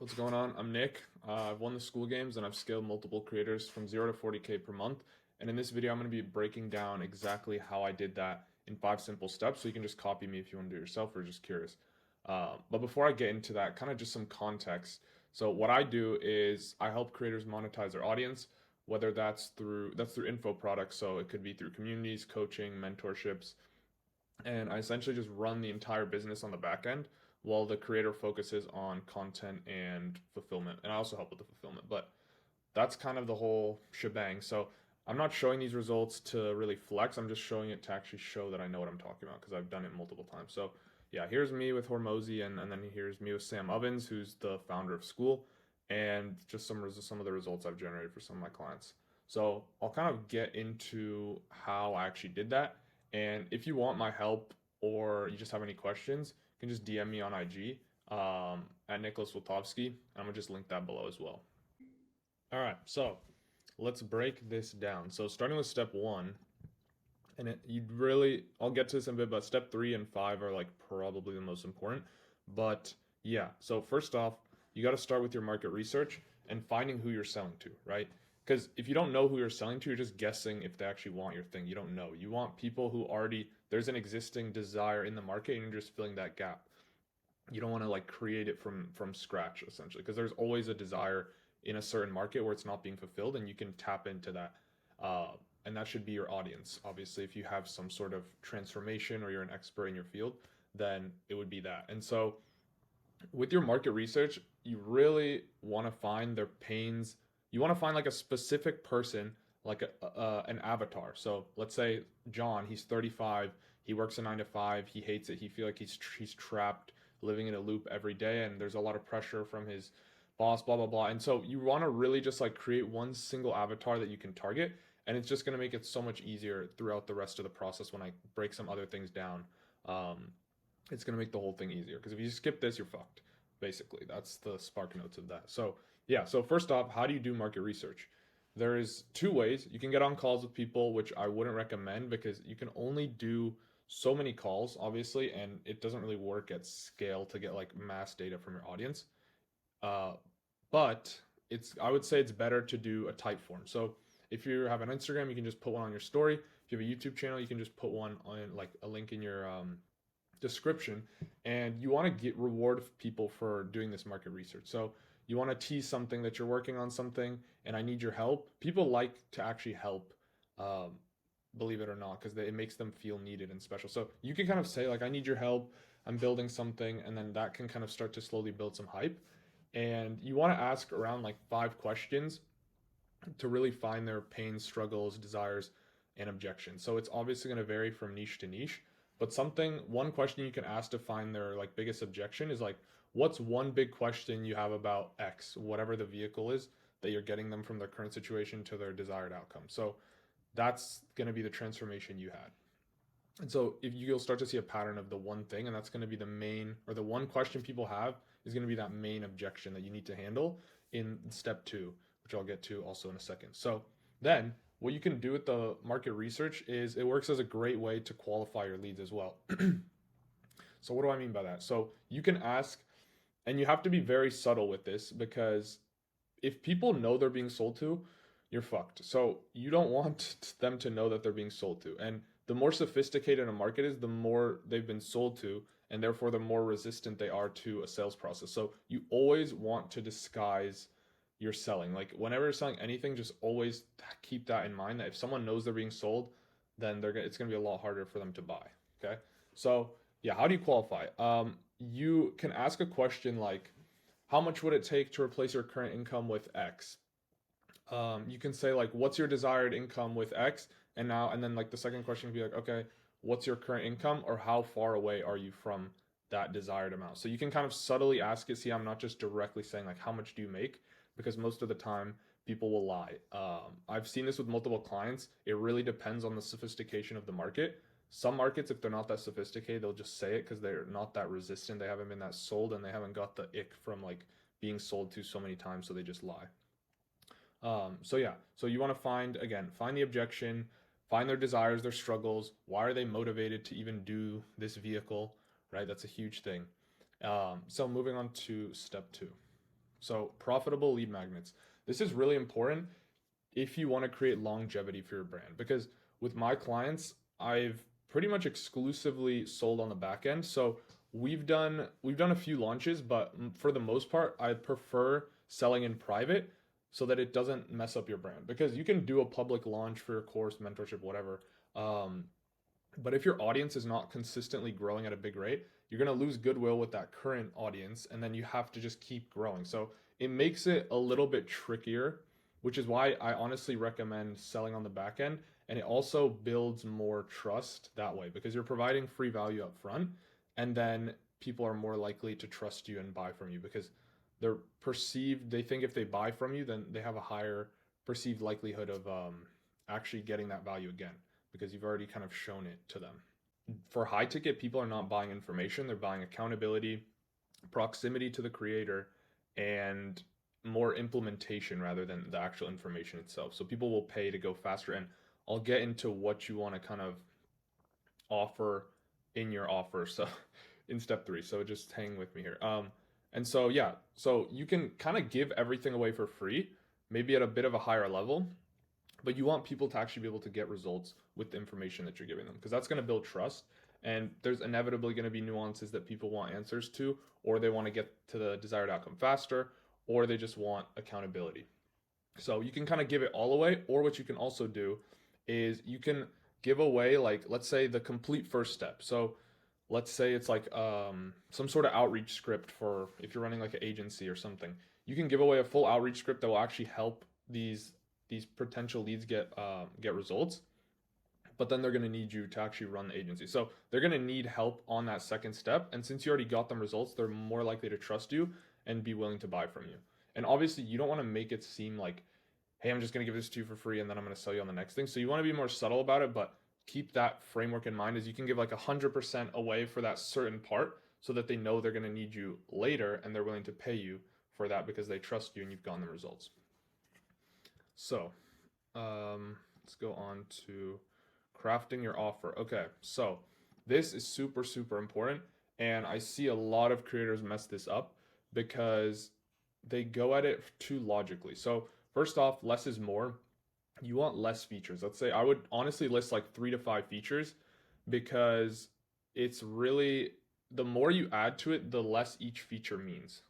What's going on? I'm Nick. I've won the school games and I've scaled multiple creators from 0 to 40K per month. And in this video, I'm going to be breaking down exactly how I did that in 5 simple steps. So you can just copy me if you want to do it yourself or just curious. But before I get into that, kind of just some context. So what I do is I help creators monetize their audience, whether that's through info products. So it could be through communities, coaching, mentorships, and I essentially just run the entire business on the back end while the creator focuses on content and fulfillment. And I also help with the fulfillment, but that's kind of the whole shebang. So I'm not showing these results to really flex. I'm just showing it to actually show that I know what I'm talking about because I've done it multiple times. So yeah, here's me with Hormozy, and then here's me with Sam Ovens, who's the founder of School, and just some of the results I've generated for some of my clients. So I'll kind of get into how I actually did that. And if you want my help or you just have any questions, you can just DM me on IG at Nicholas Wiltovsky. I'm gonna just link that below as well. All right, so let's break this down. So starting with step one, and you'd really, I'll get to this in a bit, but step three and five are like probably the most important. But yeah, so first off, you got to start with your market research and finding who you're selling to, right? Because if you don't know who you're selling to, you're just guessing if they actually want your thing. You don't know. You want people who already, there's an existing desire in the market and you're just filling that gap. You don't want to like create it from scratch essentially, because there's always a desire in a certain market where it's not being fulfilled and you can tap into that. And that should be your audience. Obviously, if you have some sort of transformation or you're an expert in your field, then it would be that. And so with your market research, you really want to find their pains. You want to find like a specific person, like an avatar. So let's say John, he's 35, he works a 9 to 5, he hates it, he feel like he's trapped, living in a loop every day, and there's a lot of pressure from his boss, blah blah blah. And so you want to really just like create one single avatar that you can target, and it's just going to make it so much easier throughout the rest of the process when I break some other things down. Um, it's going to make the whole thing easier because if you skip this, you're fucked. Basically, that's the spark notes of that. So yeah, so first off, how do you do market research? There is two ways. You can get on calls with people, which I wouldn't recommend because you can only do so many calls, obviously, and it doesn't really work at scale to get like mass data from your audience. uh, but it's, I would say it's better to do a type form. So if you have an Instagram, you can just put one on your story. If you have a YouTube channel, you can just put one on like a link in your description. And you want to get reward people for doing this market research. So you want to tease something that you're working on something, and I need your help. People like to actually help. Um, Believe it or not, because it makes them feel needed and special. So you can kind of say like, I need your help, I'm building something, and then that can kind of start to slowly build some hype. And you want to ask around like 5 questions to really find their pains, struggles, desires, and objections. So it's obviously going to vary from niche to niche, but one question you can ask to find their like biggest objection is like, what's one big question you have about X, whatever the vehicle is that you're getting them from their current situation to their desired outcome. So that's going to be the transformation you had. And so if you'll start to see a pattern of the one thing, and that's going to be the main, or the one question people have is going to be that main objection that you need to handle in step two, which I'll get to also in a second. So then what you can do with the market research is it works as a great way to qualify your leads as well. So what do I mean by that? So you can ask, and you have to be very subtle with this because if people know they're being sold to, you're fucked. So you don't want them to know that they're being sold to. And the more sophisticated a market is, the more they've been sold to, and therefore the more resistant they are to a sales process. So you always want to disguise your selling. Like whenever you're selling anything, just always keep that in mind that if someone knows they're being sold, then it's going to be a lot harder for them to buy. Okay. So yeah, how do you qualify? You can ask a question like, how much would it take to replace your current income with X? You can say like, what's your desired income with X? And then like the second question would be like, okay, what's your current income, or how far away are you from that desired amount? So you can kind of subtly ask it. See, I'm not just directly saying like, how much do you make? Because most of the time people will lie. I've seen this with multiple clients. It really depends on the sophistication of the market. Some markets, if they're not that sophisticated, they'll just say it because they're not that resistant. They haven't been that sold, and they haven't got the ick from like being sold to so many times, so they just lie. So yeah, so you want to find the objection, find their desires, their struggles. Why are they motivated to even do this vehicle, right? That's a huge thing. So moving on to step two. So profitable lead magnets. This is really important if you want to create longevity for your brand, because with my clients, I've pretty much exclusively sold on the back end. So we've done a few launches, but for the most part, I prefer selling in private so that it doesn't mess up your brand, because you can do a public launch for your course, mentorship, whatever. Um, but if your audience is not consistently growing at a big rate, you're going to lose goodwill with that current audience, and then you have to just keep growing. So it makes it a little bit trickier, which is why I honestly recommend selling on the back end. And it also builds more trust that way, because you're providing free value up front, and then people are more likely to trust you and buy from you, because they think if they buy from you, then they have a higher perceived likelihood of actually getting that value again, because you've already kind of shown it to them. For high ticket, people are not buying information, they're buying accountability, proximity to the creator, and more implementation rather than the actual information itself. So people will pay to go faster. And I'll get into what you want to kind of offer in your offer. So in step three. So just hang with me here. And so yeah, so you can kind of give everything away for free, maybe at a bit of a higher level, but you want people to actually be able to get results with the information that you're giving them, because that's going to build trust. And there's inevitably going to be nuances that people want answers to, or they want to get to the desired outcome faster, or they just want accountability. So you can kind of give it all away, or what you can also do is you can give away, like, let's say the complete first step. So let's say it's like some sort of outreach script for if you're running like an agency or something. You can give away a full outreach script that will actually help these potential leads get results, but then they're going to need you to actually run the agency. So they're going to need help on that second step. And since you already got them results, they're more likely to trust you and be willing to buy from you. And obviously, you don't want to make it seem like, hey, I'm just going to give this to you for free and then I'm going to sell you on the next thing. So you want to be more subtle about it, but keep that framework in mind, as you can give like 100% away for that certain part so that they know they're going to need you later and they're willing to pay you for that because they trust you and you've gotten the results. So let's go on to crafting your offer. Okay, so this is super, super important. And I see a lot of creators mess this up because they go at it too logically. So, first off, less is more. You want less features. Let's say I would honestly list like 3 to 5 features, because it's really, the more you add to it, the less each feature means.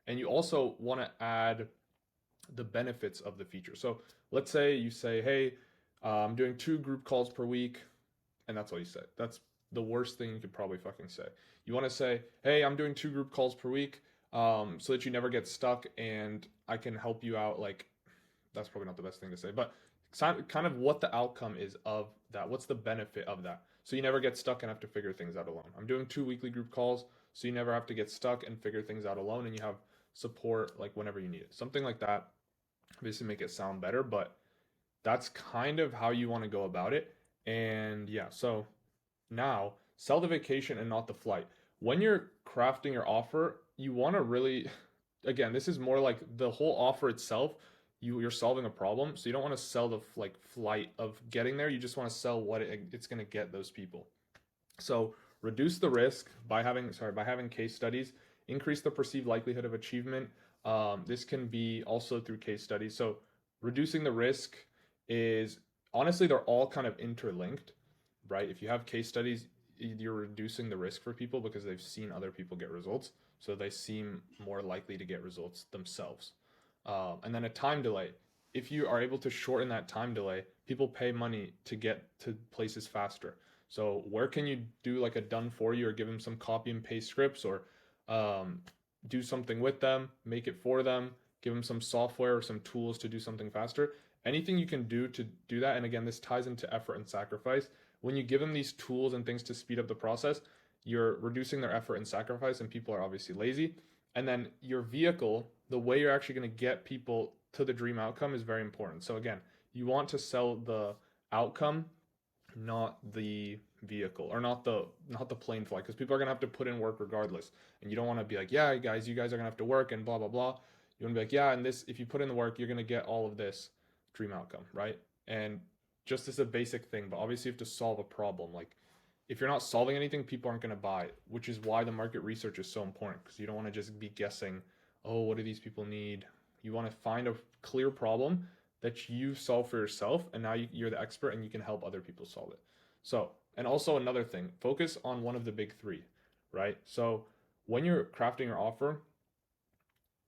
And you also want to add the benefits of the feature. So let's say you say, hey, I'm doing 2 group calls per week, and that's all you say. That's the worst thing you could probably fucking say. You want to say, hey, I'm doing 2 group calls per week, so that you never get stuck and I can help you out. Like, that's probably not the best thing to say, but kind of what the outcome is of that. What's the benefit of that? So you never get stuck and have to figure things out alone. I'm doing 2 weekly group calls, so you never have to get stuck and figure things out alone, and you have support like whenever you need it. Something like that. Obviously, make it sound better, but that's kind of how you want to go about it. And yeah, so now sell the vacation and not the flight. When you're crafting your offer, you want to really, again, this is more like the whole offer itself. You're solving a problem, so you don't want to sell the like flight of getting there. You just want to sell what it's going to get those people. So reduce the risk by having case studies, increase the perceived likelihood of achievement. This can be also through case studies. So reducing the risk is, honestly, they're all kind of interlinked, right? If you have case studies, you're reducing the risk for people because they've seen other people get results, so they seem more likely to get results themselves. And then a time delay. If you are able to shorten that time delay, people pay money to get to places faster. So where can you do like a done for you, or give them some copy and paste scripts, or um, do something with them, make it for them, give them some software or some tools to do something faster. Anything you can do to do that. And again, this ties into effort and sacrifice. When you give them these tools and things to speed up the process, you're reducing their effort and sacrifice, and people are obviously lazy. And then your vehicle, the way you're actually going to get people to the dream outcome, is very important. So again, you want to sell the outcome, not the vehicle, or not the plane flight, because people are going to have to put in work regardless. And you don't want to be like, yeah, guys, you guys are going to have to work and blah blah blah. You want to be like, yeah, and this, if you put in the work, you're going to get all of this dream outcome, right? And just as a basic thing, but obviously you have to solve a problem. Like, if you're not solving anything, people aren't going to buy it, which is why the market research is so important, because you don't want to just be guessing oh, what do these people need? You want to find a clear problem that you solve for yourself, and now you're the expert and you can help other people solve it. So, and also another thing, focus on one of the big three, right? So when you're crafting your offer,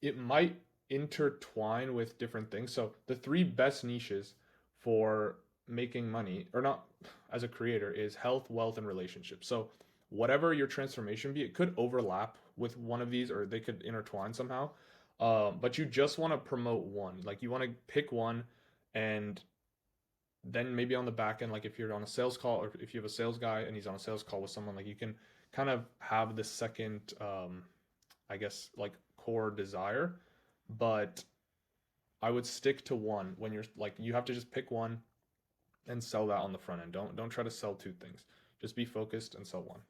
it might intertwine with different things. So the three best niches for making money, or not as a creator, is health, wealth, and relationships. So whatever your transformation be, it could overlap with one of these, or they could intertwine somehow. But you just want to promote one. Like you want to pick one, and then maybe on the back end, like if you're on a sales call, or if you have a sales guy and he's on a sales call with someone, like you can kind of have the second, I guess, like core desire. But I would stick to one when you're like, you have to just pick one and sell that on the front end. Don't try to sell two things. Just be focused and sell one.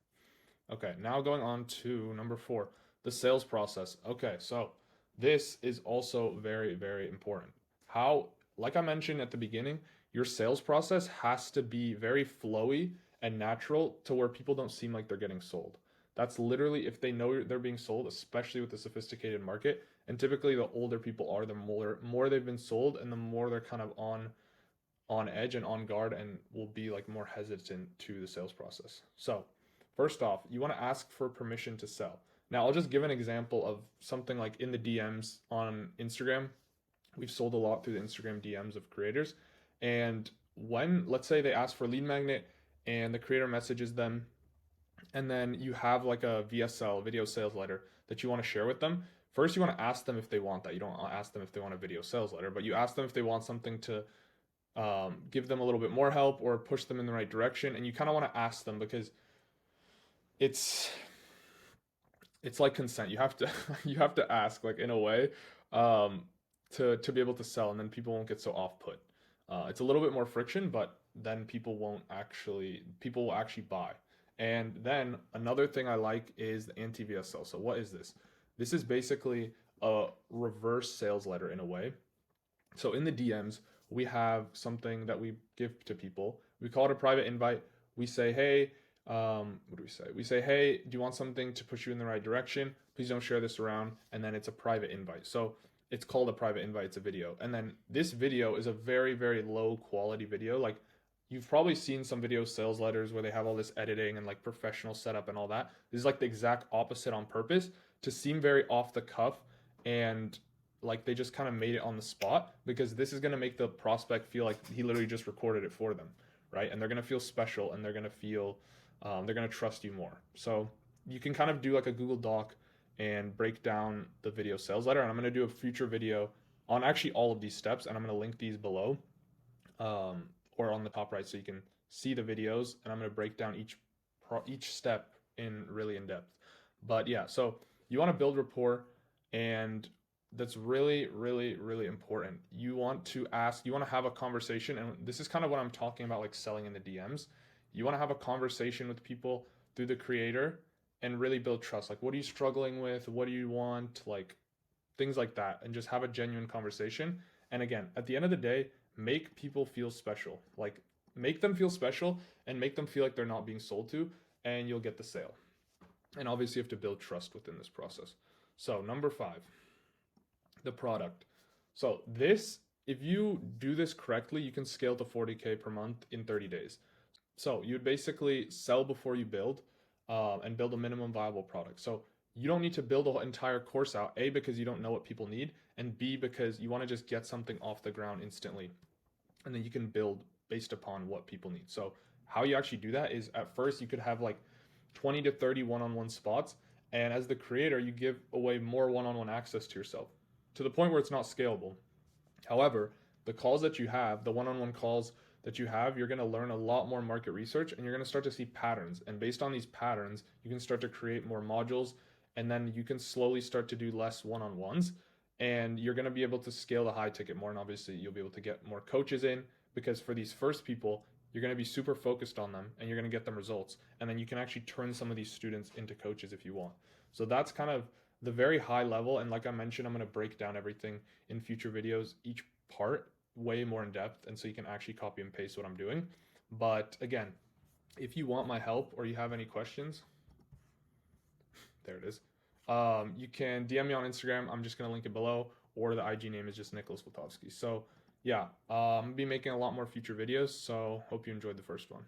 Okay, now going on to number 4, the sales process. Okay, so this is also very, very important. How, like I mentioned at the beginning, your sales process has to be very flowy and natural to where people don't seem like they're getting sold. That's literally if they know they're being sold, especially with the sophisticated market. And typically, the older people are, the more they've been sold, and the more they're kind of on edge and on guard, and will be like more hesitant to the sales process. So, first off, you want to ask for permission to sell. Now, I'll just give an example of something like in the DMs on Instagram. We've sold a lot through the Instagram DMs of creators. And when, let's say, they ask for lead magnet and the creator messages them, and then you have like a VSL, video sales letter, that you want to share with them. First, you want to ask them if they want that. You don't ask them if they want a video sales letter, but you ask them if they want something to give them a little bit more help or push them in the right direction. And you kind of want to ask them because it's it's like consent. You have to you have to ask, like, in a way, um, to be able to sell, and then people won't get so off put. It's a little bit more friction, but then people will actually buy. And then another thing I like is the anti VSL. So what is this? This is basically a reverse sales letter in a way. So in the DMs, we have something that we give to people. We call it a private invite. We say, hey, what do we say? We say, hey, do you want something to push you in the right direction? Please don't share this around. And then it's a private invite. So it's called a private invite. It's a video. And then this video is a very, very low quality video. Like, you've probably seen some video sales letters where they have all this editing and like professional setup and all that. This is like the exact opposite on purpose to seem very off the cuff, and like they just kind of made it on the spot, because this is going to make the prospect feel like he literally just recorded it for them, right? And they're going to feel special, and they're going to feel they're going to trust you more. So you can kind of do like a Google Doc and break down the video sales letter. And I'm going to do a future video on actually all of these steps, and I'm going to link these below, or on the top right, so you can see the videos. And I'm going to break down each step really in depth. But yeah, so you want to build rapport, and that's really, really, really important. You want to have a conversation, and this is kind of what I'm talking about, like selling in the DMs. You want to have a conversation with people through the creator and really build trust. Like, what are you struggling with? What do you want? Like, things like that, and just have a genuine conversation. And again, at the end of the day, make people feel special. Like, make them feel special and make them feel like they're not being sold to, and you'll get the sale. And obviously, you have to build trust within this process. So, number 5, the product. So, if you do this correctly, you can scale to 40K per month in 30 days. So, you'd basically sell before you build, and build a minimum viable product. So, you don't need to build an entire course out, A, because you don't know what people need, and B, because you want to just get something off the ground instantly. And then you can build based upon what people need. So, how you actually do that is, at first, you could have like 20 to 30 one-on-one spots. And as the creator, you give away more one-on-one access to yourself to the point where it's not scalable. However, the calls that you have, the one-on-one calls that you have, you're going to learn a lot more market research, and you're going to start to see patterns. And based on these patterns, you can start to create more modules, and then you can slowly start to do less one-on-ones, and you're going to be able to scale the high ticket more. And obviously, you'll be able to get more coaches in, because for these first people, you're going to be super focused on them, and you're going to get them results. And then you can actually turn some of these students into coaches if you want. So that's kind of the very high level. And like I mentioned, I'm going to break down everything in future videos, each part way more in depth, and so you can actually copy and paste what I'm doing. But again, if you want my help or you have any questions, there it is. You can DM me on Instagram. I'm just gonna link it below, or the IG name is just Nicholas Witovsky. So yeah, I'm gonna be making a lot more future videos. So hope you enjoyed the first one.